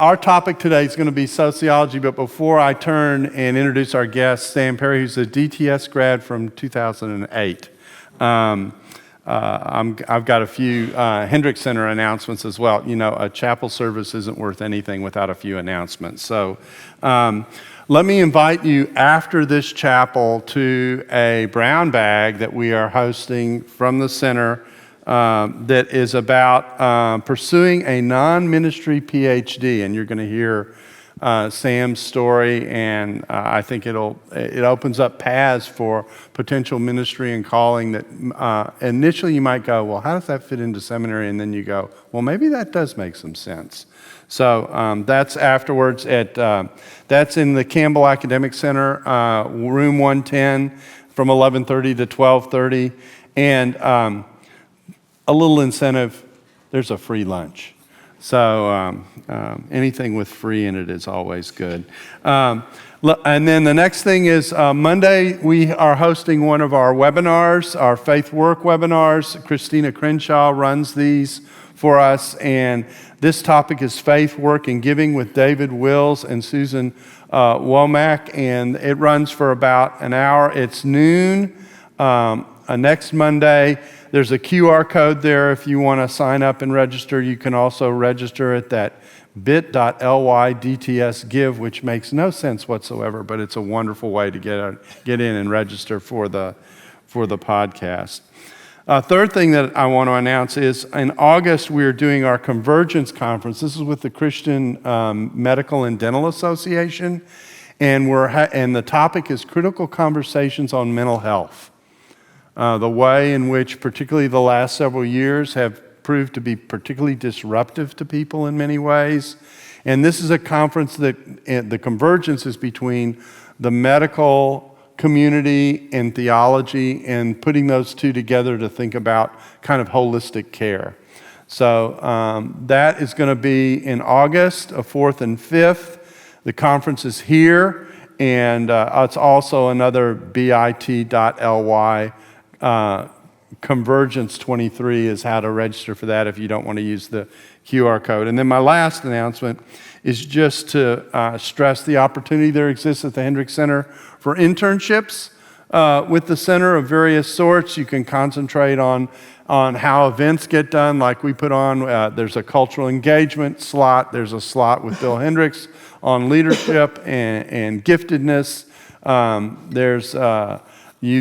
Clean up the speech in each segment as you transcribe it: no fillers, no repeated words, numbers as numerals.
Our topic today is going to be sociology, but before I turn and introduce our guest, Sam Perry, who's a DTS grad from 2008. I've got a few Hendricks Center announcements as well. You know, a chapel service isn't worth anything without a few announcements. So let me invite you after this chapel to a brown bag that we are hosting from the center that is about pursuing a non-ministry PhD, and you're going to hear Sam's story, and I think it opens up paths for potential ministry and calling that initially you might go, well, how does that fit into seminary? And then you go, well, maybe that does make some sense. So that's afterwards that's in the Campbell Academic Center, room 110 from 11:30 to 12:30, and a little incentive, there's a free lunch. So anything with free in it is always good. And then the next thing is Monday, we are hosting one of our webinars, our Faith Work webinars. Christina Crenshaw runs these for us, and this topic is Faith, Work, and Giving with David Wills and Susan Womack, and it runs for about an hour. It's noon next Monday. There's a QR code there if you want to sign up and register. You can also register at that bit.ly DTS give, which makes no sense whatsoever, but it's a wonderful way to get in and register for the podcast. Third thing that I want to announce is in August we're doing our Convergence Conference. This is with the Christian Medical and Dental Association, and and the topic is critical conversations on mental health. The way in which particularly the last several years have proved to be particularly disruptive to people in many ways. And this is a conference that the convergence is between the medical community and theology, and putting those two together to think about kind of holistic care. So that is going to be in August, 4th and 5th. The conference is here, and it's also another bit.ly. Convergence 23 is how to register for that if you don't want to use the QR code. And then my last announcement is just to stress the opportunity there exists at the Hendricks Center for internships with the center of various sorts. You can concentrate on how events get done, like we put on, there's a cultural engagement slot, there's a slot with Bill Hendricks on leadership and giftedness.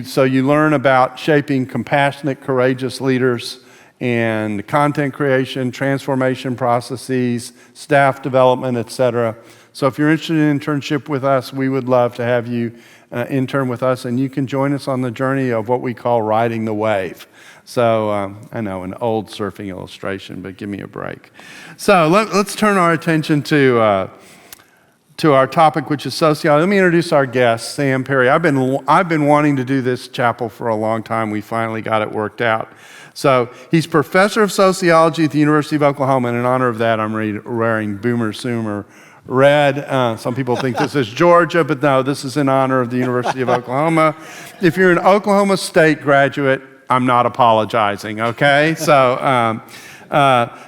So you learn about shaping compassionate, courageous leaders, and content creation, transformation processes, staff development, etc. So if you're interested in internship with us, we would love to have you intern with us, and you can join us on the journey of what we call riding the wave. So I know, an old surfing illustration, but give me a break. So let's turn our attention to our topic, which is sociology. Let me introduce our guest, Sam Perry. I've been wanting to do this chapel for a long time. We finally got it worked out. So he's professor of sociology at the University of Oklahoma, and in honor of that, I'm wearing Boomer Sooner red. Some people think this is Georgia, but no, this is in honor of the University of Oklahoma. If you're an Oklahoma State graduate, I'm not apologizing, okay? So,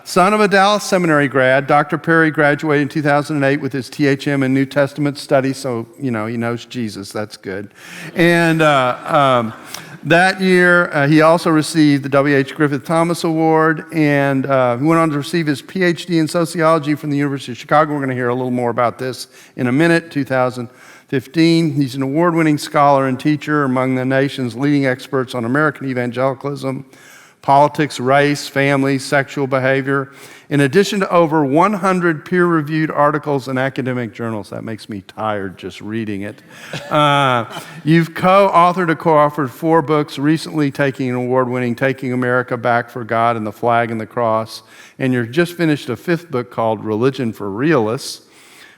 son of a Dallas Seminary grad, Dr. Perry graduated in 2008 with his THM in New Testament studies, so, you know, he knows Jesus, that's good. And that year, he also received the W.H. Griffith Thomas Award, and he went on to receive his PhD in sociology from the University of Chicago. We're going to hear a little more about this in a minute, 2015. He's an award-winning scholar and teacher among the nation's leading experts on American evangelicalism, politics, race, family, sexual behavior, in addition to over 100 peer-reviewed articles in academic journals. That makes me tired just reading it. You've co-authored or co-authored 4 books, recently taking an award-winning Taking America Back for God and the Flag and the Cross, and you've just finished a 5th book called Religion for Realists,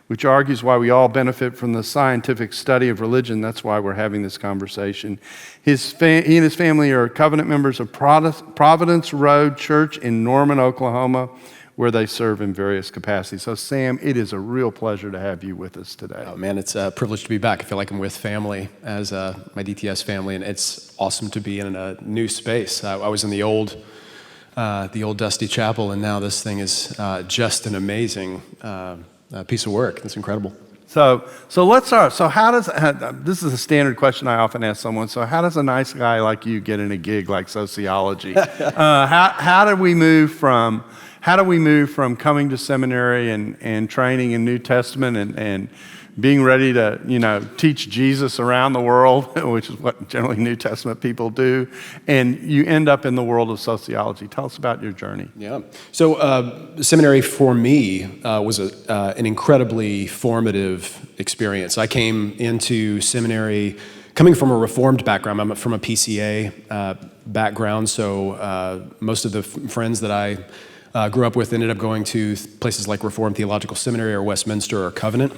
which argues why we all benefit from the scientific study of religion. That's why we're having this conversation. He and his family are covenant members of Providence Road Church in Norman, Oklahoma, where they serve in various capacities. So, Sam, it is a real pleasure to have you with us today. Oh, man, it's a privilege to be back. I feel like I'm with family as my DTS family, and it's awesome to be in a new space. I was in the old dusty chapel, and now this thing is just an amazing piece of work. That's incredible. So let's start. So this is a standard question I often ask someone. So how does a nice guy like you get in a gig like sociology? How do we move from coming to seminary and training in New Testament and being ready to, teach Jesus around the world, which is what generally New Testament people do, and you end up in the world of sociology. Tell us about your journey. Yeah. So seminary for me was an incredibly formative experience. I came into seminary coming from a Reformed background. I'm from a PCA background, so most of the friends that I grew up with ended up going to places like Reformed Theological Seminary or Westminster or Covenant.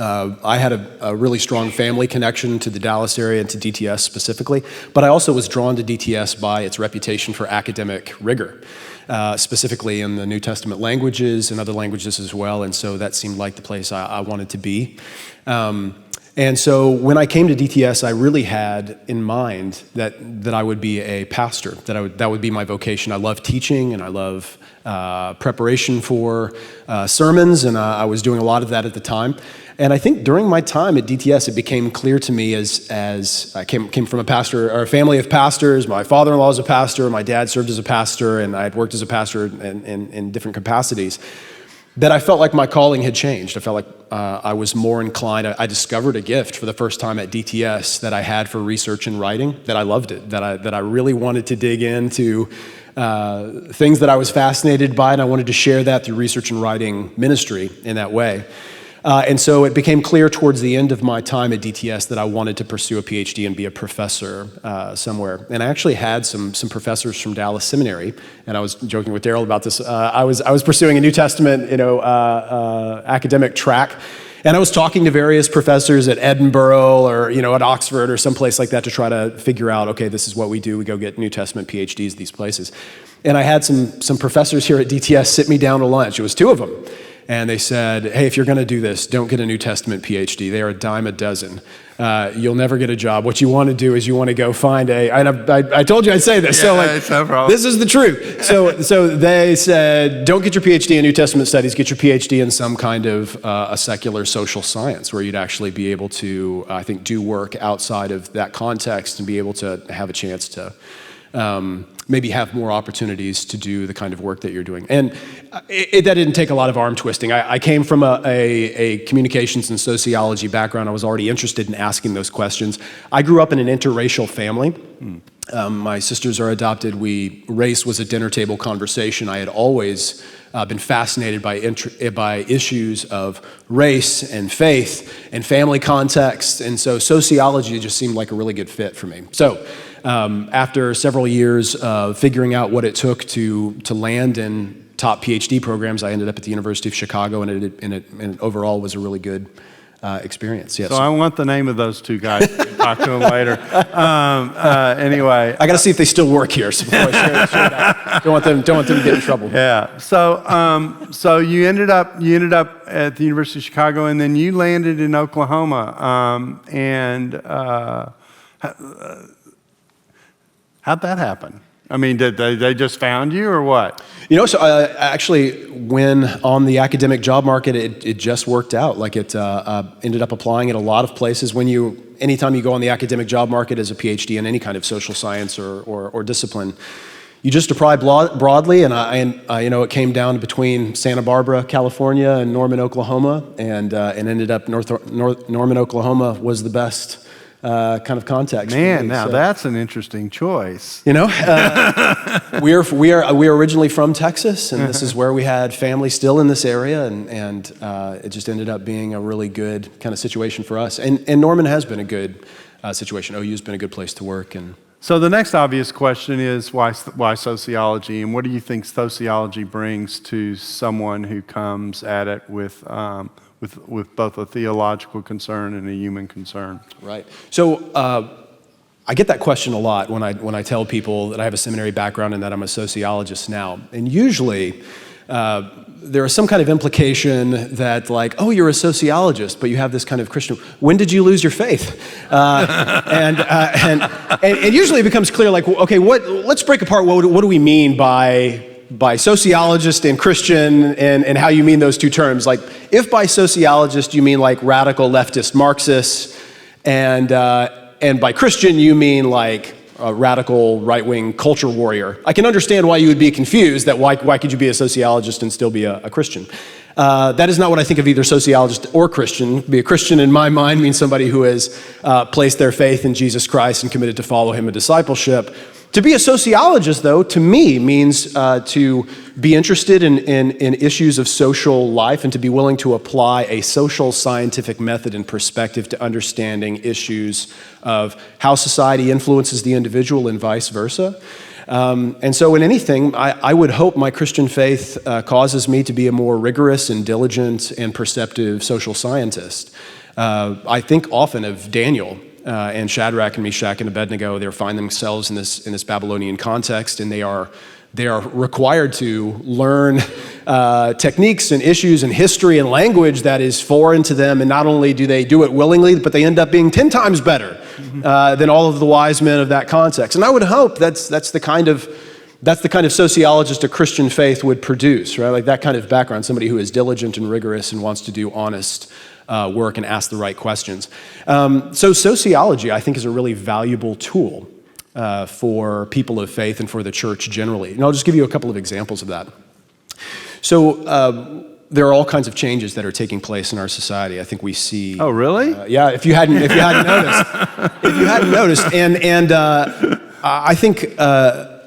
I had a really strong family connection to the Dallas area and to DTS specifically, but I also was drawn to DTS by its reputation for academic rigor, specifically in the New Testament languages and other languages as well, and so that seemed like the place I wanted to be. And so when I came to DTS, I really had in mind that I would be a pastor, that would be my vocation. I love teaching and I love preparation for sermons, and I was doing a lot of that at the time. And I think during my time at DTS, it became clear to me as I came from a family of pastors. My father-in-law was a pastor, my dad served as a pastor, and I had worked as a pastor in different capacities, that I felt like my calling had changed. I felt like I was more inclined. I discovered a gift for the first time at DTS that I had for research and writing, that I loved it, that I really wanted to dig into things that I was fascinated by, and I wanted to share that through research and writing ministry in that way. And so it became clear towards the end of my time at DTS that I wanted to pursue a PhD and be a professor somewhere. And I actually had some professors from Dallas Seminary, and I was joking with Daryl about this. I was pursuing a New Testament, academic track, and I was talking to various professors at Edinburgh or at Oxford or someplace like that to try to figure out, okay, this is what we do. We go get New Testament PhDs these places. And I had some professors here at DTS sit me down to lunch. It was two of them. And they said, hey, if you're going to do this, don't get a New Testament PhD. They are a dime a dozen. You'll never get a job. What you want to do is you want to go find I told you I'd say this. Yeah, so no problem. This is the truth. So they said, don't get your PhD in New Testament studies. Get your PhD in some kind of a secular social science where you'd actually be able to, I think, do work outside of that context and be able to have a chance to maybe have more opportunities to do the kind of work that you're doing. And that didn't take a lot of arm twisting. I came from a communications and sociology background. I was already interested in asking those questions. I grew up in an interracial family. My sisters are adopted. Race was a dinner table conversation. I had always been fascinated by issues of race and faith and family context, and so sociology just seemed like a really good fit for me. So after several years of figuring out what it took to land in top PhD programs, I ended up at the University of Chicago, and it overall was a really good experience. Yes. So I want the name of those two guys. Talk to them later. Anyway, I got to see if they still work here. So before I share that, don't want them to get in trouble. Yeah. So you ended up at the University of Chicago, and then you landed in Oklahoma. How'd that happen? I mean, did they just found you or what? So actually, when on the academic job market, it just worked out. Like it ended up applying at a lot of places. Anytime you go on the academic job market as a PhD in any kind of social science or discipline, you just apply broadly. And it came down between Santa Barbara, California, and Norman, Oklahoma, and ended up Norman, Oklahoma was the best kind of context. Man, now that's an interesting choice. We are originally from Texas, and this is where we had family still in this area, and it just ended up being a really good kind of situation for us. And Norman has been a good situation. OU's been a good place to work. And so the next obvious question is why sociology, and what do you think sociology brings to someone who comes at it with both a theological concern and a human concern? Right. So I get that question a lot when I tell people that I have a seminary background and that I'm a sociologist now. And usually there is some kind of implication that like, oh, you're a sociologist, but you have this kind of Christian. When did you lose your faith? And usually it becomes clear like, okay, let's break apart. What do we mean by by sociologist and Christian and how you mean those two terms. Like, if by sociologist you mean like radical leftist Marxists, and by Christian you mean like a radical right-wing culture warrior, I can understand why you would be confused that why could you be a sociologist and still be a Christian. That is not what I think of either sociologist or Christian. Be a Christian in my mind means somebody who has placed their faith in Jesus Christ and committed to follow him in discipleship. To be a sociologist, though, to me means to be interested in issues of social life and to be willing to apply a social scientific method and perspective to understanding issues of how society influences the individual and vice versa. And so in anything, I would hope my Christian faith causes me to be a more rigorous and diligent and perceptive social scientist. I think often of Daniel and Shadrach and Meshach and Abednego. They find themselves in this Babylonian context, and they are required to learn techniques and issues and history and language that is foreign to them. And not only do they do it willingly, but they end up being 10 times better than all of the wise men of that context. And I would hope that's the kind of sociologist a Christian faith would produce, right? Like that kind of background, somebody who is diligent and rigorous and wants to do honest work and ask the right questions. So sociology, I think, is a really valuable tool for people of faith and for the church generally. And I'll just give you a couple of examples of that. So there are all kinds of changes that are taking place in our society. I think we see. Oh, really? Yeah. If you hadn't noticed, and I think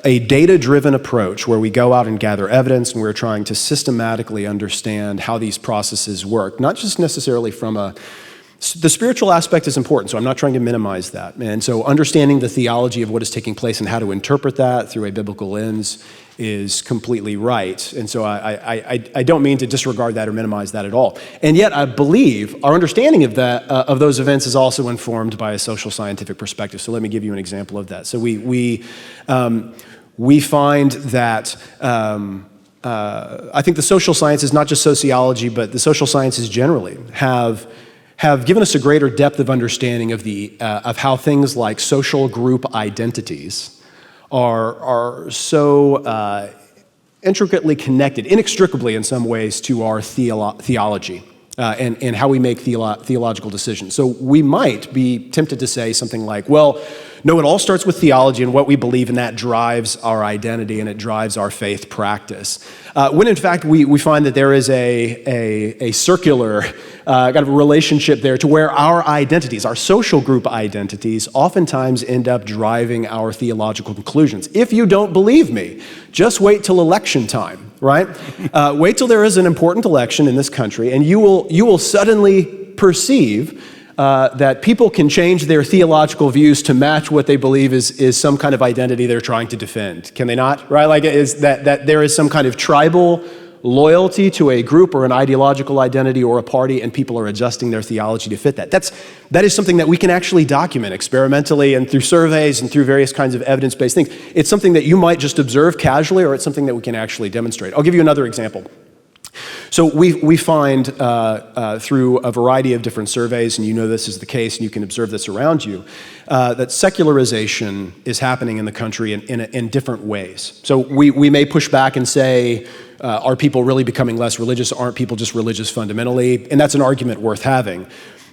a data-driven approach where we go out and gather evidence and we're trying to systematically understand how these processes work, not just necessarily from the spiritual aspect is important, so I'm not trying to minimize that. And so understanding the theology of what is taking place and how to interpret that through a biblical lens is completely right. And so I don't mean to disregard that or minimize that at all. And yet I believe our understanding of that of those events is also informed by a social scientific perspective. So let me give you an example of that. So we find that I think the social sciences, not just sociology, but the social sciences generally, have given us a greater depth of understanding of how things like social group identities are so intricately connected, inextricably in some ways, to our theology and how we make theological decisions. So we might be tempted to say something like, well, no, it all starts with theology and what we believe, and that drives our identity and it drives our faith practice. When in fact we find that there is a circular kind of a relationship there to where our identities, our social group identities, oftentimes end up driving our theological conclusions. If you don't believe me, just wait till election time, right? Wait till there is an important election in this country, and you will suddenly perceive that people can change their theological views to match what they believe is some kind of identity they're trying to defend. Can they not? Right? Like, is that there is some kind of tribal loyalty to a group or an ideological identity or a party, and people are adjusting their theology to fit that. That is something that we can actually document experimentally and through surveys and through various kinds of evidence-based things. It's something that you might just observe casually, or it's something that we can actually demonstrate. I'll give you another example. So we find through a variety of different surveys, and you know this is the case, and you can observe this around you, that secularization is happening in the country in different ways. So we may push back and say, are people really becoming less religious? Aren't people just religious fundamentally? And that's an argument worth having.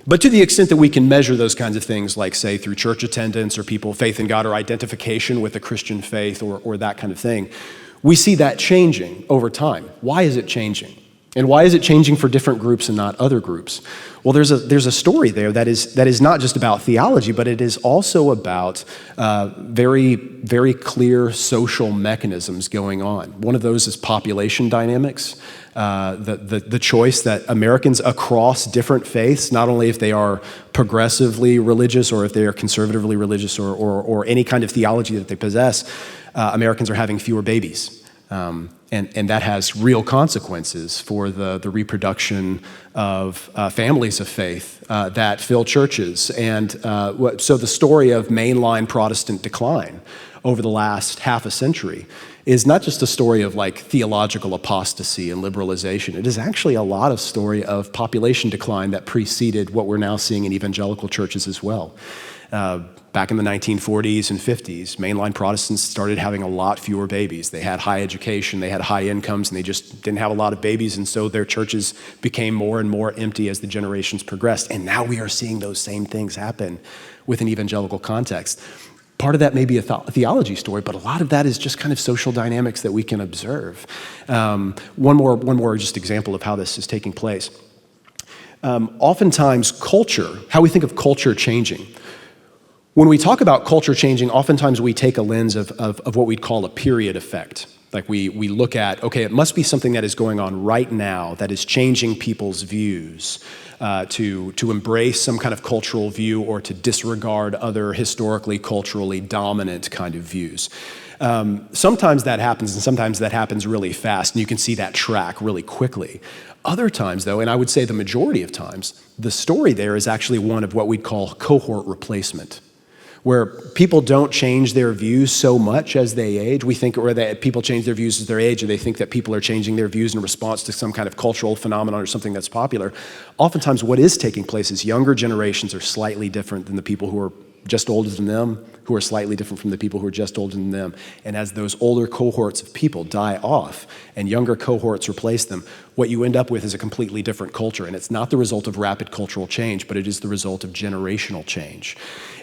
But to the extent that we can measure those kinds of things, like say through church attendance or people faith in God or identification with the Christian faith or that kind of thing, we see that changing over time. Why is it changing? And why is it changing for different groups and not other groups? Well, there's a story there that is not just about theology, but it is also about very, very clear social mechanisms going on. One of those is population dynamics, the choice that Americans across different faiths, not only if they are progressively religious or if they are conservatively religious or any kind of theology that they possess, Americans are having fewer babies. And that has real consequences for the reproduction of families of faith that fill churches. And so the story of mainline Protestant decline over the last half a century is not just a story of like theological apostasy and liberalization. It is actually a lot of story of population decline that preceded what we're now seeing in evangelical churches as well. back in the 1940s and 50s, mainline Protestants started having a lot fewer babies. They had high education, they had high incomes, and they just didn't have a lot of babies, and so their churches became more and more empty as the generations progressed. And now we are seeing those same things happen with an evangelical context. Part of that may be a theology story, but a lot of that is just kind of social dynamics that we can observe. One more just example of how this is taking place. Oftentimes culture, how we think of culture changing. When we talk about culture changing, oftentimes we take a lens of what we'd call a period effect. Like we look at, okay, it must be something that is going on right now that is changing people's views to embrace some kind of cultural view or to disregard other historically, culturally dominant kind of views. Sometimes that happens, and sometimes that happens really fast, and you can see that track really quickly. Other times, though, and I would say the majority of times, the story there is actually one of what we'd call cohort replacement, where people don't change their views so much as they age. We think, or that people change their views as they age, or they think that people are changing their views in response to some kind of cultural phenomenon or something that's popular. Oftentimes what is taking place is younger generations are slightly different than the people who are just older than them, who are slightly different from the people who are just older than them. And as those older cohorts of people die off and younger cohorts replace them, what you end up with is a completely different culture. And it's not the result of rapid cultural change, but it is the result of generational change.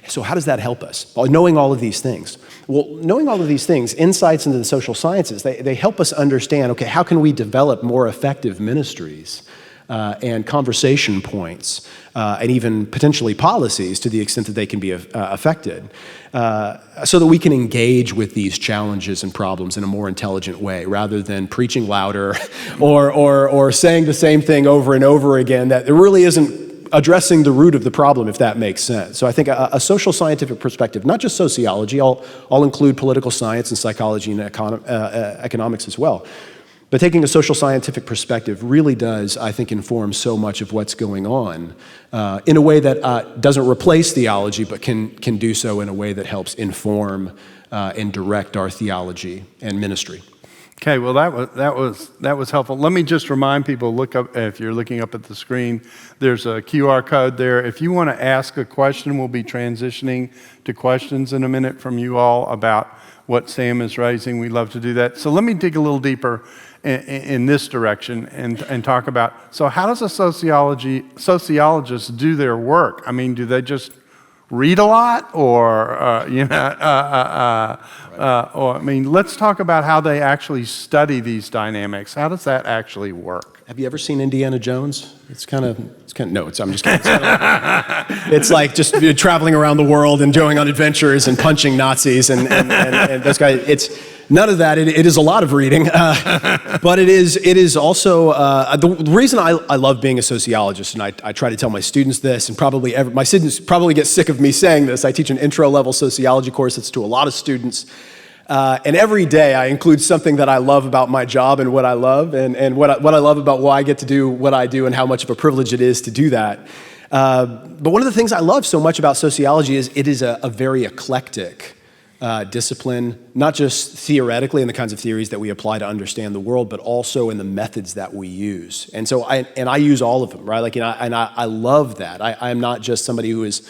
So how does that help us? Well, knowing all of these things. Well, knowing all of these things, insights into the social sciences, they help us understand, okay, how can we develop more effective ministries and conversation points and even potentially policies to the extent that they can be affected so that we can engage with these challenges and problems in a more intelligent way rather than preaching louder or saying the same thing over and over again that there really isn't addressing the root of the problem, if that makes sense. So I think a social scientific perspective, not just sociology, I'll include political science and psychology and economics as well. But taking a social scientific perspective really does, I think, inform so much of what's going on in a way that doesn't replace theology, but can do so in a way that helps inform and direct our theology and ministry. Okay, well that was helpful. Let me just remind people, look up, if you're looking up at the screen, there's a QR code there. If you want to ask a question, we'll be transitioning to questions in a minute from you all about what Sam is raising. We'd love to do that. So let me dig a little deeper in this direction and talk about, so how does a sociologist do their work? I mean, do they just read a lot, or or I mean, let's talk about how they actually study these dynamics. How does that actually work? Have you ever seen Indiana Jones? I'm just kidding. It's like just traveling around the world and going on adventures and punching Nazis and those guys. It's none of that. It is a lot of reading, but it is also the reason I love being a sociologist, and I try to tell my students this, and my students probably get sick of me saying this. I teach an intro-level sociology course that's to a lot of students. And every day I include something that I love about my job and what I love, and what I love about why I get to do what I do and how much of a privilege it is to do that. But one of the things I love so much about sociology is it is a very eclectic discipline, not just theoretically in the kinds of theories that we apply to understand the world, but also in the methods that we use. And so I use all of them, right? Like, I love that. I am not just somebody who is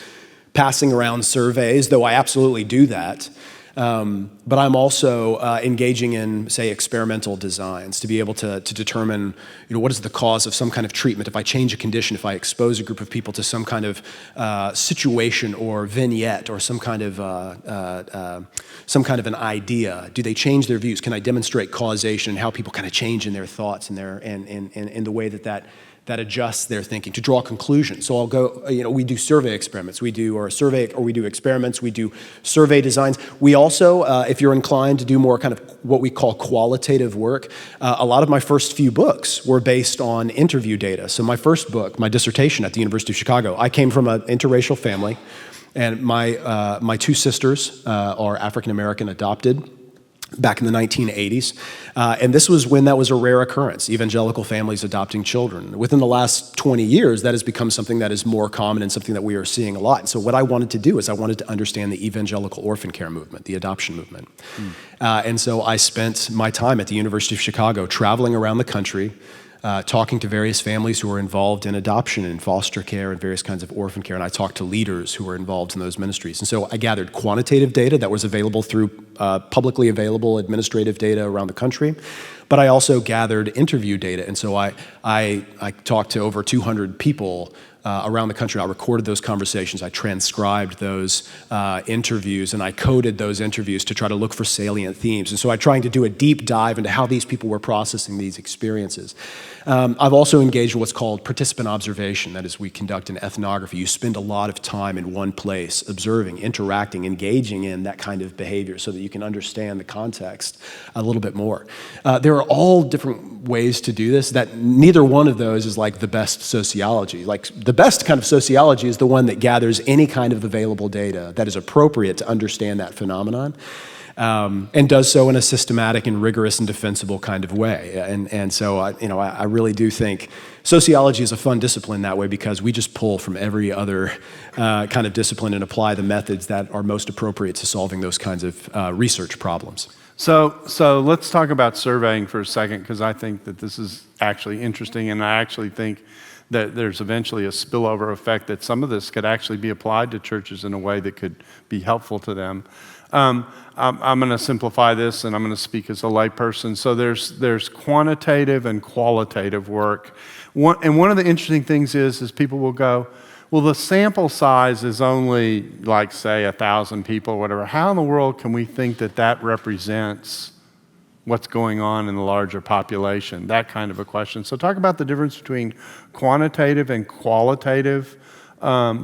passing around surveys, though I absolutely do that. But I'm also engaging in, say, experimental designs to be able to determine, what is the cause of some kind of treatment. If I change a condition, if I expose a group of people to some kind of situation or vignette or some kind of an idea, do they change their views? Can I demonstrate causation and how people kind of change in their thoughts and in the way that adjusts their thinking to draw conclusions. So I'll go, we do survey experiments. We do experiments. We do survey designs. We also, if you're inclined to do more kind of what we call qualitative work, a lot of my first few books were based on interview data. So my first book, my dissertation at the University of Chicago, I came from an interracial family, and my two sisters are African-American adopted back in the 1980s. And this was when that was a rare occurrence, evangelical families adopting children. Within the last 20 years, that has become something that is more common and something that we are seeing a lot. And so what I wanted to do is I wanted to understand the evangelical orphan care movement, the adoption movement. And so I spent my time at the University of Chicago traveling around the country, talking to various families who are involved in adoption and foster care and various kinds of orphan care, and I talked to leaders who were involved in those ministries. And so I gathered quantitative data that was available through publicly available administrative data around the country, but I also gathered interview data. And so I talked to over 200 people around the country. I recorded those conversations, I transcribed those interviews, and I coded those interviews to try to look for salient themes. And so I'm trying to do a deep dive into how these people were processing these experiences. I've also engaged in what's called participant observation. That is, we conduct an ethnography. You spend a lot of time in one place, observing, interacting, engaging in that kind of behavior so that you can understand the context a little bit more. There are all different ways to do this. That neither one of those is like the best sociology. Like the best kind of sociology is the one that gathers any kind of available data that is appropriate to understand that phenomenon. And does so in a systematic and rigorous and defensible kind of way. And so I really do think sociology is a fun discipline that way, because we just pull from every other kind of discipline and apply the methods that are most appropriate to solving those kinds of research problems. So let's talk about surveying for a second, because I think that this is actually interesting, and I actually think that there's eventually a spillover effect that some of this could actually be applied to churches in a way that could be helpful to them. I'm going to simplify this, and I'm going to speak as a layperson. So there's quantitative and qualitative work. One of the interesting things is people will go, well, the sample size is only like, say, 1,000 people or whatever. How in the world can we think that that represents what's going on in the larger population? That kind of a question. So talk about the difference between quantitative and qualitative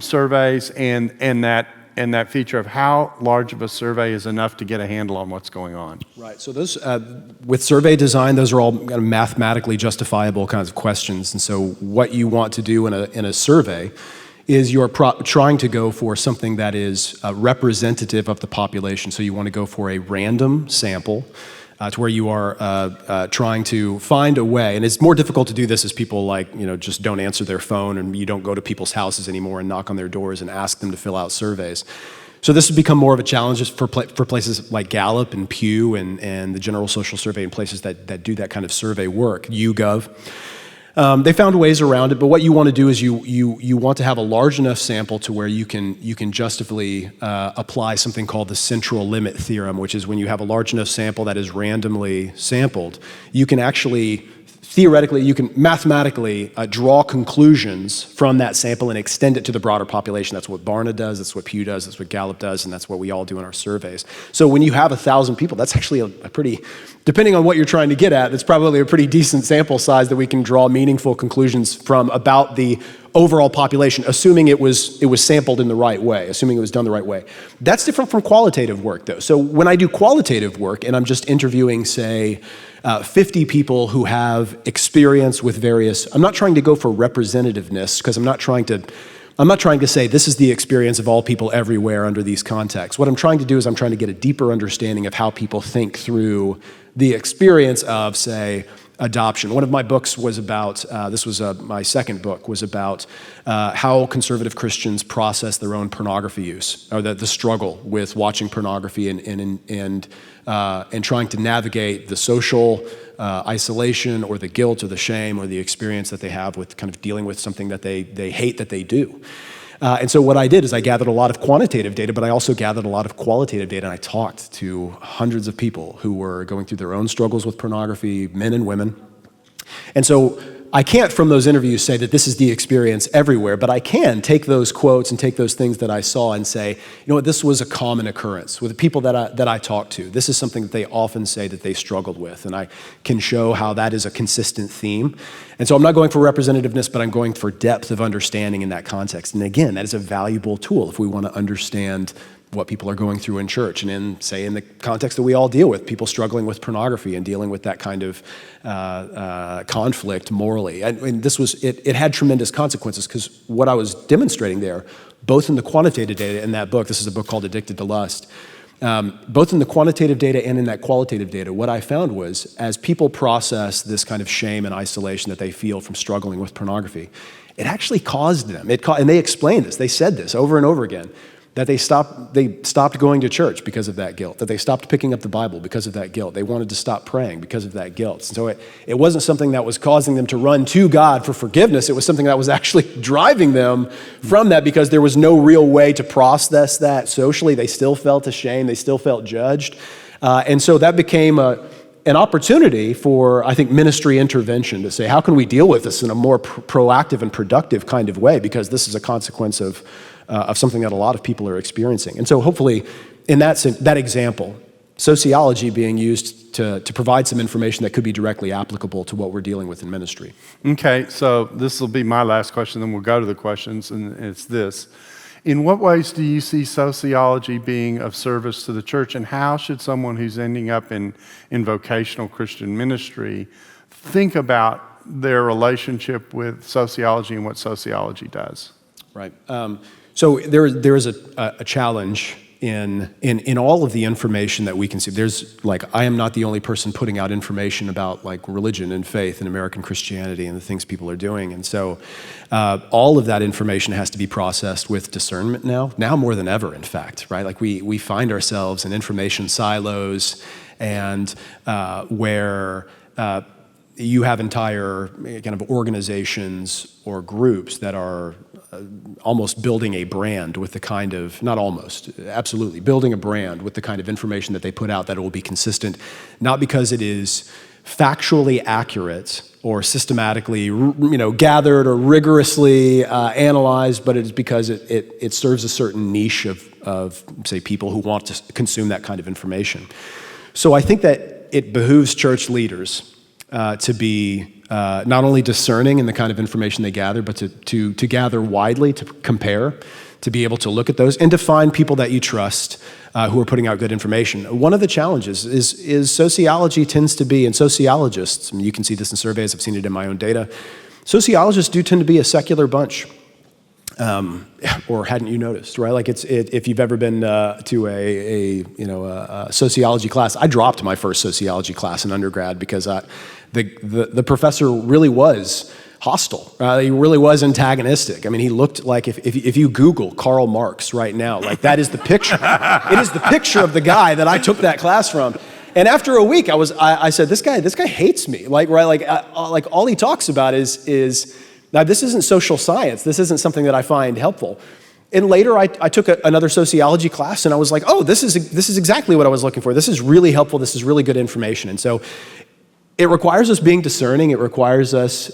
surveys and that feature of how large of a survey is enough to get a handle on what's going on. Right. So those, with survey design, those are all kind of mathematically justifiable kinds of questions. And so what you want to do in a survey is you're trying to go for something that is representative of the population. So you want to go for a random sample to where you are trying to find a way, and it's more difficult to do this as people just don't answer their phone, and you don't go to people's houses anymore and knock on their doors and ask them to fill out surveys. So this has become more of a challenge for places like Gallup and Pew and the General Social Survey, and places that do that kind of survey work, YouGov. They found ways around it, but what you want to do is you want to have a large enough sample to where you can justifully apply something called the central limit theorem, which is when you have a large enough sample that is randomly sampled, you can actually theoretically, you can mathematically draw conclusions from that sample and extend it to the broader population. That's what Barna does, that's what Pew does, that's what Gallup does, and that's what we all do in our surveys. So when you have 1,000 people, that's actually a pretty, depending on what you're trying to get at, it's probably a pretty decent sample size that we can draw meaningful conclusions from about the overall population, assuming it was sampled in the right way, assuming it was done the right way. That's different from qualitative work, though. So when I do qualitative work and I'm just interviewing, say, 50 people who have experience with various, I'm not trying to go for representativeness, because I'm not trying to say this is the experience of all people everywhere under these contexts. What I'm trying to do is I'm trying to get a deeper understanding of how people think through the experience of, say, adoption. One of my books was about, my second book was about how conservative Christians process their own pornography use, or the struggle with watching pornography and trying to navigate the social isolation or the guilt or the shame or the experience that they have with kind of dealing with something that they hate that they do. And so what I did is I gathered a lot of quantitative data, but I also gathered a lot of qualitative data, and I talked to hundreds of people who were going through their own struggles with pornography, men and women. And so I can't from those interviews say that this is the experience everywhere, but I can take those quotes and take those things that I saw and say, you know what, this was a common occurrence with the people that I talked to. This is something that they often say that they struggled with, and I can show how that is a consistent theme. And so I'm not going for representativeness, but I'm going for depth of understanding in that context. And again, that is a valuable tool if we want to understand what people are going through in church, and in the context that we all deal with, people struggling with pornography and dealing with that kind of conflict morally. And this was, it had tremendous consequences, because what I was demonstrating there, both in the quantitative data in that book, this is a book called Addicted to Lust, both in the quantitative data and in that qualitative data, what I found was, as people process this kind of shame and isolation that they feel from struggling with pornography, it actually caused them, and they explained this, they said this over and over again, that they stopped going to church because of that guilt, that they stopped picking up the Bible because of that guilt. They wanted to stop praying because of that guilt. So it wasn't something that was causing them to run to God for forgiveness. It was something that was actually driving them from that because there was no real way to process that socially. They still felt ashamed. They still felt judged. And so that became an opportunity for, I think, ministry intervention to say, how can we deal with this in a more proactive and productive kind of way? Because this is a consequence of something that a lot of people are experiencing. And so hopefully, in that example, sociology being used to provide some information that could be directly applicable to what we're dealing with in ministry. Okay, so this will be my last question, then we'll go to the questions, and it's this. In what ways do you see sociology being of service to the church, and how should someone who's ending up in vocational Christian ministry think about their relationship with sociology and what sociology does? Right. So there is a challenge in all of the information that we can see. There's I am not the only person putting out information about religion and faith and American Christianity and the things people are doing. And so all of that information has to be processed with discernment now more than ever, in fact, right? We find ourselves in information silos and where you have entire kind of organizations or groups that are almost building a brand with the kind of, not almost, absolutely, building a brand with the kind of information that they put out that it will be consistent, not because it is factually accurate or systematically gathered or rigorously analyzed, but it's because it serves a certain niche of, say, people who want to consume that kind of information. So I think that it behooves church leaders to be not only discerning in the kind of information they gather, but to gather widely, to compare, to be able to look at those, and to find people that you trust who are putting out good information. One of the challenges is sociology tends to be, and sociologists, I mean, you can see this in surveys, I've seen it in my own data, sociologists do tend to be a secular bunch. Or hadn't you noticed, right? If you've ever been to a sociology class, I dropped my first sociology class in undergrad because the professor really was hostile. He really was antagonistic. I mean, he looked like if you Google Karl Marx right now, that is the picture. It is the picture of the guy that I took that class from. And after a week, I said, this guy hates me. All he talks about is. Now, this isn't social science. This isn't something that I find helpful. And later, I took another sociology class, and I was like, oh, this is exactly what I was looking for. This is really helpful. This is really good information. And so it requires us being discerning. It requires us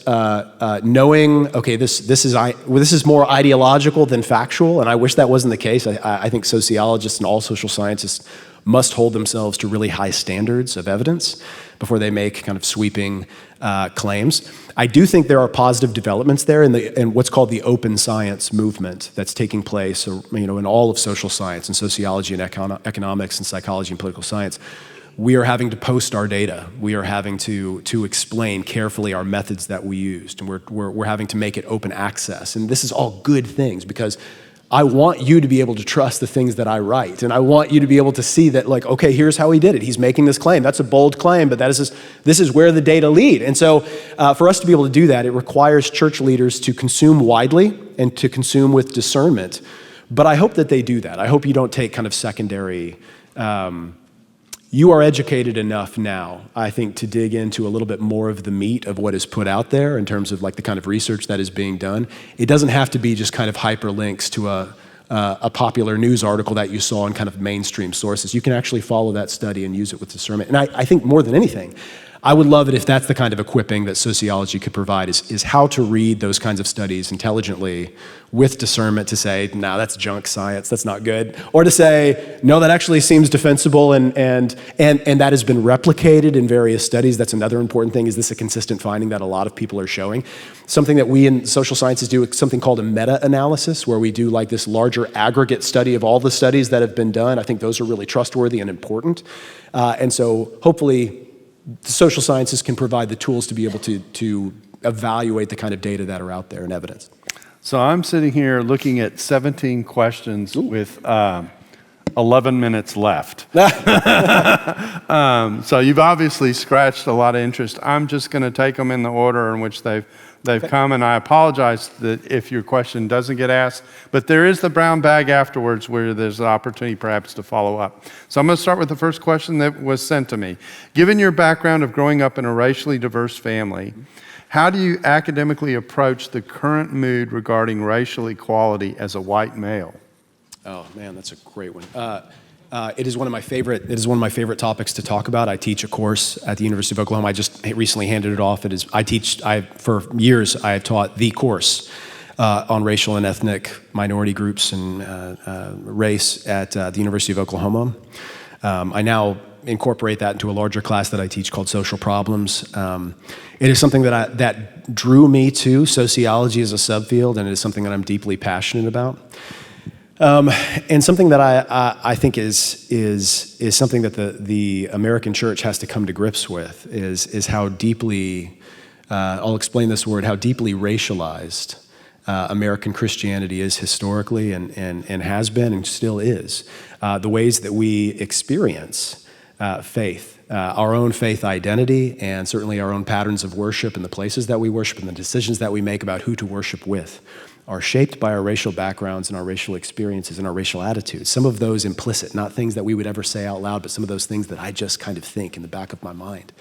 knowing, okay, this is more ideological than factual, and I wish that wasn't the case. I think sociologists and all social scientists must hold themselves to really high standards of evidence before they make kind of sweeping claims. I do think there are positive developments there in what's called the open science movement that's taking place, in all of social science and sociology and economics and psychology and political science. We are having to post our data. We are having to explain carefully our methods that we used, and we're having to make it open access. And this is all good things because I want you to be able to trust the things that I write. And I want you to be able to see that, okay, here's how he did it. He's making this claim. That's a bold claim, but this is where the data lead. And so for us to be able to do that, it requires church leaders to consume widely and to consume with discernment. But I hope that they do that. I hope you don't take kind of secondary. You are educated enough now, I think, to dig into a little bit more of the meat of what is put out there in terms of the kind of research that is being done. It doesn't have to be just kind of hyperlinks to a popular news article that you saw in kind of mainstream sources. You can actually follow that study and use it with discernment. And I think more than anything, I would love it if that's the kind of equipping that sociology could provide, is how to read those kinds of studies intelligently with discernment to say, nah, that's junk science, that's not good. Or to say, no, that actually seems defensible and that has been replicated in various studies. That's another important thing. Is this a consistent finding that a lot of people are showing? Something that we in social sciences do, something called a meta-analysis, where we do this larger aggregate study of all the studies that have been done. I think those are really trustworthy and important. And so hopefully, the social sciences can provide the tools to be able to evaluate the kind of data that are out there and evidence. So I'm sitting here looking at 17 questions with 11 minutes left. So you've obviously scratched a lot of interest. I'm just going to take them in the order in which they've They've come, and I apologize that if your question doesn't get asked, but there is the brown bag afterwards where there's an opportunity perhaps to follow up. So I'm going to start with the first question that was sent to me. Given your background of growing up in a racially diverse family, how do you academically approach the current mood regarding racial equality as a white male? Oh man, that's a great one. It is one of my favorite topics to talk about. I teach a course at the University of Oklahoma. I just recently handed it off. For years I have taught the course on racial and ethnic minority groups and race at the University of Oklahoma. I now incorporate that into a larger class that I teach called Social Problems. It is something that drew me to sociology as a subfield, and it is something that I'm deeply passionate about. And something that I think is something that the American church has to come to grips with is how deeply, I'll explain this word, how deeply racialized American Christianity is historically and has been and still is. The ways that we experience faith, our own faith identity, and certainly our own patterns of worship and the places that we worship and the decisions that we make about who to worship with are shaped by our racial backgrounds and our racial experiences and our racial attitudes. Some of those implicit, not things that we would ever say out loud, but some of those things that I just kind of think in the back of my mind.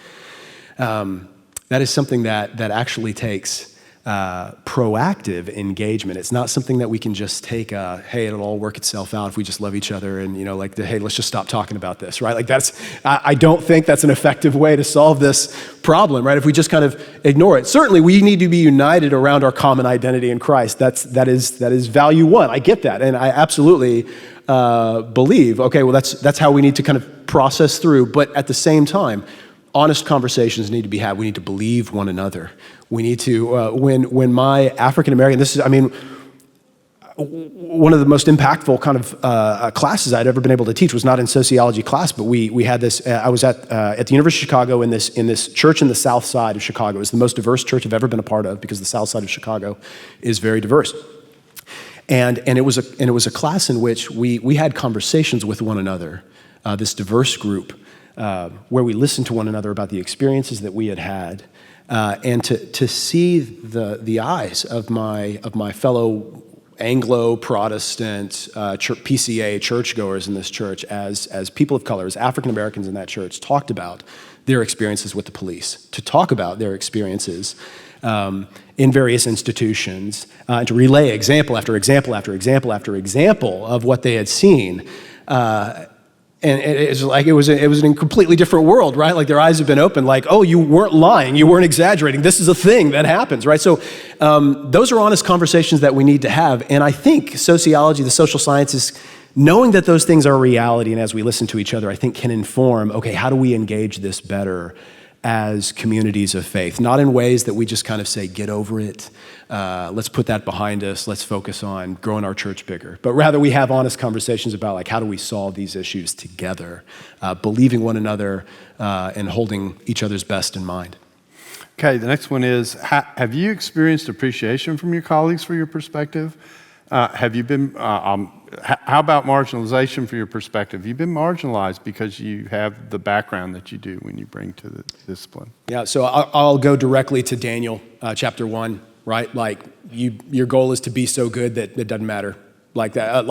That is something that actually takes proactive engagement. It's not something that we can just take, hey, it'll all work itself out if we just love each other and, hey, let's just stop talking about this, right? Like I don't think that's an effective way to solve this problem, right? If we just kind of ignore it. Certainly, we need to be united around our common identity in Christ. That is value one. I get that. And I absolutely believe, okay, well, that's how we need to kind of process through. But at the same time, honest conversations need to be had. We need to believe one another. We need to, when my African-American, one of the most impactful kind of classes I'd ever been able to teach was not in sociology class, but we had this, I was at the University of Chicago in this church in the south side of Chicago. It's the most diverse church I've ever been a part of because the south side of Chicago is very diverse. And it was a class in which we had conversations with one another, this diverse group, where we listened to one another about the experiences that we had, and to see the eyes of my fellow Anglo-Protestant PCA churchgoers in this church as people of color, as African Americans in that church, talked about their experiences with the police, to talk about their experiences in various institutions, to relay example after example after example after example of what they had seen. And it's like it was in a completely different world, right? Like their eyes have been opened, like, oh, you weren't lying, you weren't exaggerating. This is a thing that happens, right? So those are honest conversations that we need to have. And I think sociology, the social sciences, knowing that those things are a reality, and as we listen to each other, I think can inform, okay, how do we engage this better as communities of faith? Not in ways that we just kind of say, get over it, let's put that behind us, let's focus on growing our church bigger. But rather we have honest conversations about like, how do we solve these issues together, believing one another and holding each other's best in mind. Okay, the next one is, have you experienced appreciation from your colleagues for your perspective? Have you been, how about marginalization for your perspective? Have you been marginalized because you have the background that you do when you bring to the discipline? Yeah, so I'll go directly to Daniel chapter 1, right? Like your goal is to be so good that it doesn't matter. Like that,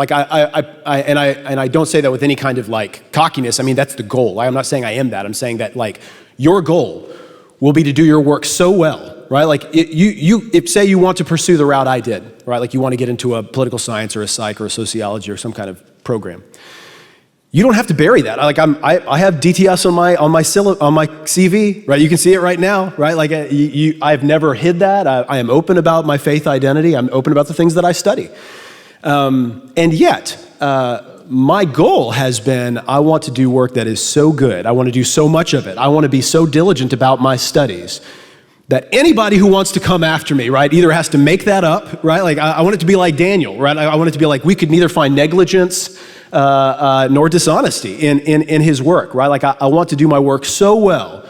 I don't say that with any kind of like cockiness. I mean, that's the goal. I'm not saying I am that. I'm saying that like your goal will be to do your work so well, right? Like if say you want to pursue the route I did, right? Like you want to get into a political science or a psych or a sociology or some kind of program. You don't have to bury that. Like I have DTS on my CV, right? You can see it right now, right? Like I've never hid that. I am open about my faith identity. I'm open about the things that I study. And yet, my goal has been, I want to do work that is so good. I want to do so much of it. I want to be so diligent about my studies that anybody who wants to come after me, right, either has to make that up, right? Like I want it to be like Daniel, right? I want it to be like we could neither find negligence nor dishonesty in his work, right? Like I want to do my work so well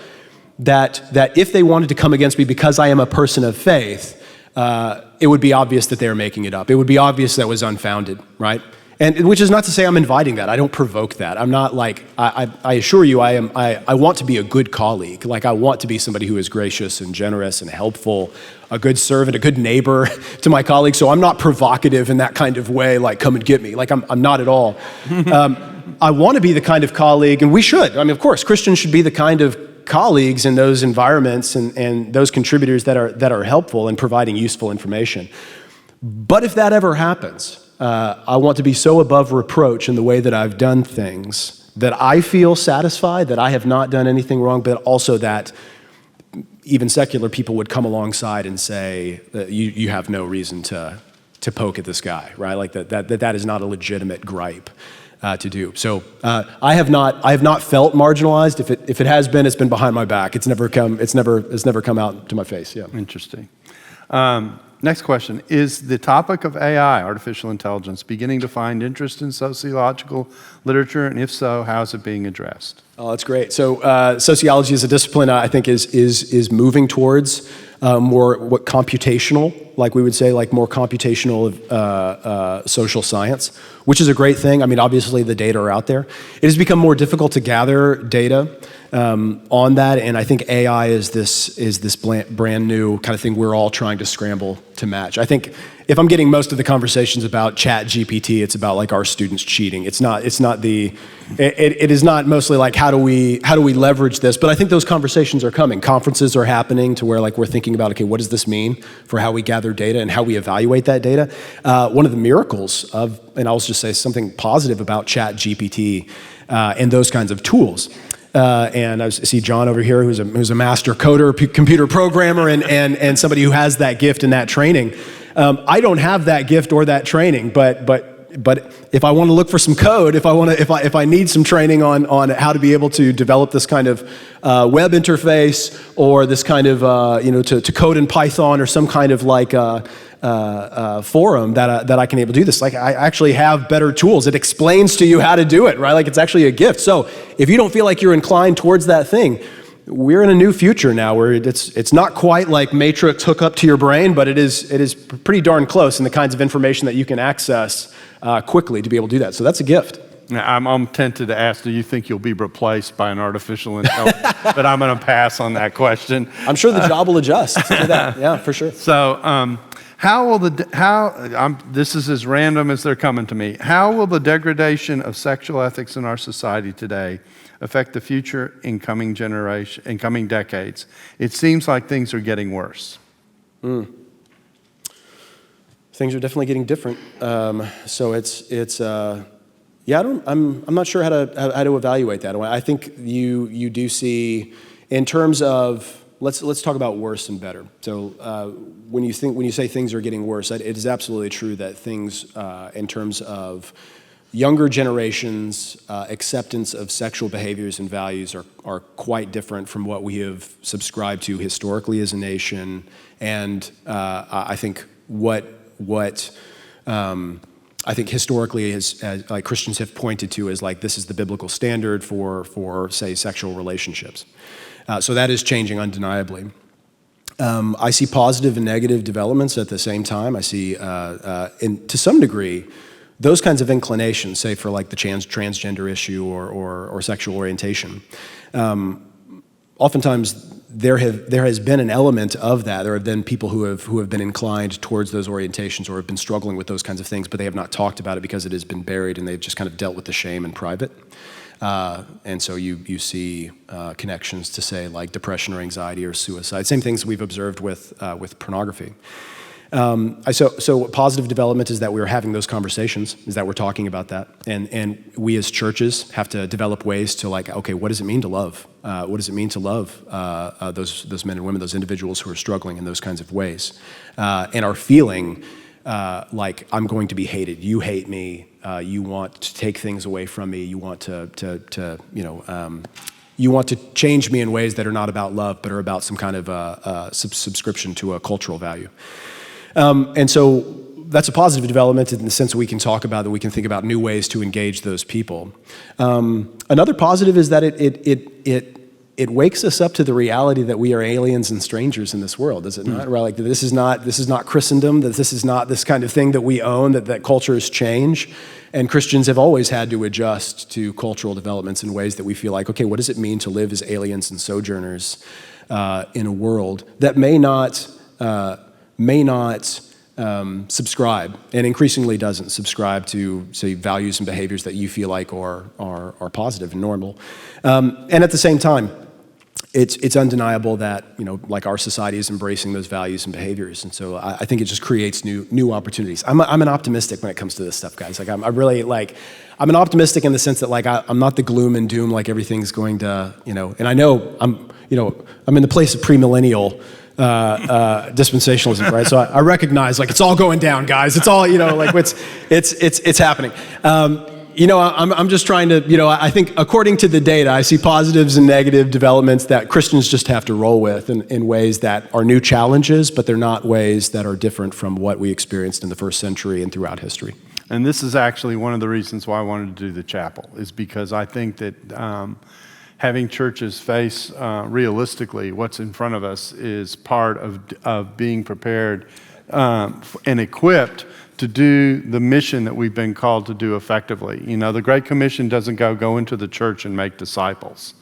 that if they wanted to come against me because I am a person of faith, it would be obvious that they were making it up. It would be obvious that it was unfounded, right? And which is not to say I'm inviting that. I don't provoke that. I'm not like, I assure you, I want to be a good colleague. Like I want to be somebody who is gracious and generous and helpful, a good servant, a good neighbor to my colleagues. So I'm not provocative in that kind of way, like come and get me. Like I'm not at all. I want to be the kind of colleague, and we should. I mean, of course, Christians should be the kind of colleagues in those environments and those contributors that are helpful in providing useful information. But if that ever happens, I want to be so above reproach in the way that I've done things that I feel satisfied that I have not done anything wrong, but also that even secular people would come alongside and say that you have no reason to poke at this guy, right? Like that is not a legitimate gripe to do. So I have not felt marginalized. If it has been, it's been behind my back. It's never come out to my face. Yeah. Interesting. Next question. Is the topic of AI, artificial intelligence, beginning to find interest in sociological literature? And if so, how is it being addressed? Oh, that's great. So sociology as a discipline, I think, is moving towards more computational, like we would say, like more computational social science, which is a great thing. I mean, obviously the data are out there. It has become more difficult to gather data on that, and I think AI is this brand new kind of thing we're all trying to scramble to match. I think if I'm getting most of the conversations about Chat GPT, it's about like our students cheating. It is not mostly like how do we leverage this, but I think those conversations are coming. Conferences are happening to where like we're thinking about, okay, what does this mean for how we gather data and how we evaluate that data? One of the miracles of, and I'll just say something positive about Chat GPT and those kinds of tools. And I see John over here, who's a master coder, computer programmer, and somebody who has that gift and that training. I don't have that gift or that training, but if I want to look for some code, if I need some training on how to be able to develop this kind of web interface or this kind of to code in Python or some kind of like forum that I can able to do this. Like I actually have better tools. It explains to you how to do it, right? Like it's actually a gift. So if you don't feel like you're inclined towards that thing, we're in a new future now where it's not quite like Matrix hook up to your brain, but it is pretty darn close in the kinds of information that you can access quickly to be able to do that. So that's a gift. I'm tempted to ask, do you think you'll be replaced by an artificial intelligence? But I'm going to pass on that question. I'm sure the job will adjust to that. Yeah, for sure. So this is as random as they're coming to me. How will the degradation of sexual ethics in our society today affect the future in coming decades? It seems like things are getting worse. Things are definitely getting different. So I'm not sure how to evaluate that. I think you do see in terms of let's talk about worse and better. So when you say things are getting worse, it is absolutely true that things in terms of younger generations' acceptance of sexual behaviors and values are quite different from what we have subscribed to historically as a nation, and I think what I think historically as like Christians have pointed to as like this is the biblical standard for say sexual relationships. So that is changing undeniably. I see positive and negative developments at the same time. I see, to some degree, those kinds of inclinations, say for like the transgender issue or sexual orientation. Oftentimes, there has been an element of that. There have been people who have been inclined towards those orientations or have been struggling with those kinds of things, but they have not talked about it because it has been buried and they've just kind of dealt with the shame in private. And so you see connections to say like depression or anxiety or suicide. Same things we've observed with pornography. So positive development is that we're having those conversations, is that we're talking about that. And we as churches have to develop ways to like, okay, what does it mean to love? What does it mean to love those men and women, those individuals who are struggling in those kinds of ways? And are feeling like I'm going to be hated. You hate me. You want to take things away from me. You want you want to change me in ways that are not about love, but are about some kind of subscription to a cultural value. And so that's a positive development in the sense that we can talk about that, we can think about new ways to engage those people. Another positive is that it wakes us up to the reality that we are aliens and strangers in this world, does it not? Right? Like this is not Christendom, that this is not this kind of thing that we own, that cultures change. And Christians have always had to adjust to cultural developments in ways that we feel like, okay, what does it mean to live as aliens and sojourners in a world that may not subscribe, and increasingly doesn't subscribe to, say, values and behaviors that you feel like are positive and normal. And at the same time, it's undeniable that, like our society is embracing those values and behaviors. And so I think it just creates new opportunities. I'm an optimistic when it comes to this stuff, guys. Like I'm an optimistic in the sense that like I'm not the gloom and doom, like everything's going to, and I know I'm in the place of premillennial dispensationalism, right? So I recognize like it's all going down, guys. It's all, like it's happening. I'm just trying to, I think according to the data, I see positives and negative developments that Christians just have to roll with in ways that are new challenges, but they're not ways that are different from what we experienced in the first century and throughout history. And this is actually one of the reasons why I wanted to do the chapel, is because I think that having churches face realistically what's in front of us is part of being prepared and equipped to do the mission that we've been called to do effectively. The Great Commission doesn't go into the church and make disciples.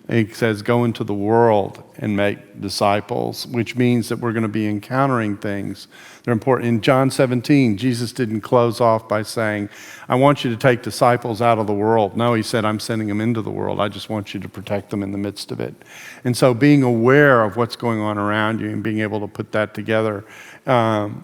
It says go into the world and make disciples, which means that we're going to be encountering things that are important. In John 17, Jesus didn't close off by saying, I want you to take disciples out of the world. No, he said, I'm sending them into the world. I just want you to protect them in the midst of it. And so being aware of what's going on around you and being able to put that together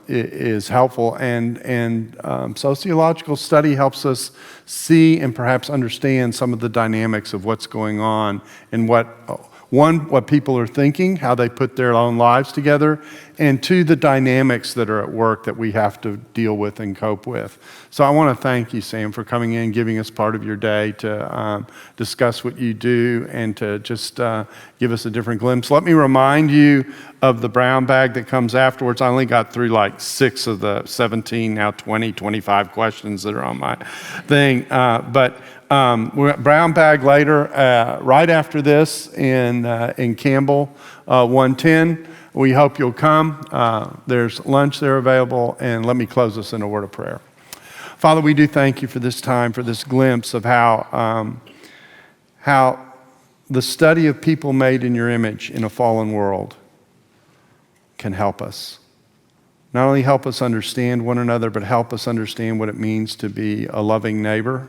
is helpful. And sociological study helps us see and perhaps understand some of the dynamics of what's going on and what people are thinking, how they put their own lives together, and two, the dynamics that are at work that we have to deal with and cope with. So I want to thank you, Sam, for coming in, giving us part of your day to discuss what you do and to just give us a different glimpse. Let me remind you of the brown bag that comes afterwards. I only got through like 6 of the 17, now 20, 25 questions that are on my thing. But we're at brown bag later, right after this in Campbell 110. We hope you'll come. There's lunch there available, and let me close us in a word of prayer. Father, we do thank you for this time, for this glimpse of how the study of people made in your image in a fallen world can help us. Not only help us understand one another, but help us understand what it means to be a loving neighbor,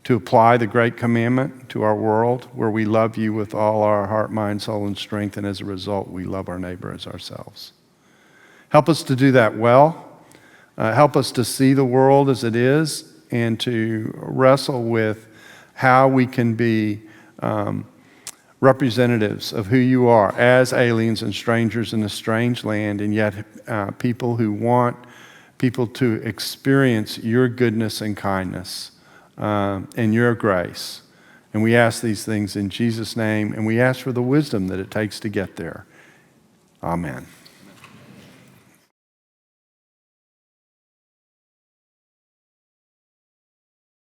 to apply the great commandment to our world where we love you with all our heart, mind, soul, and strength, and as a result, we love our neighbor as ourselves. Help us to do that well. Help us to see the world as it is and to wrestle with how we can be representatives of who you are as aliens and strangers in a strange land, and yet people who want people to experience your goodness and kindness and your grace. And we ask these things in Jesus' name, and we ask for the wisdom that it takes to get there. Amen.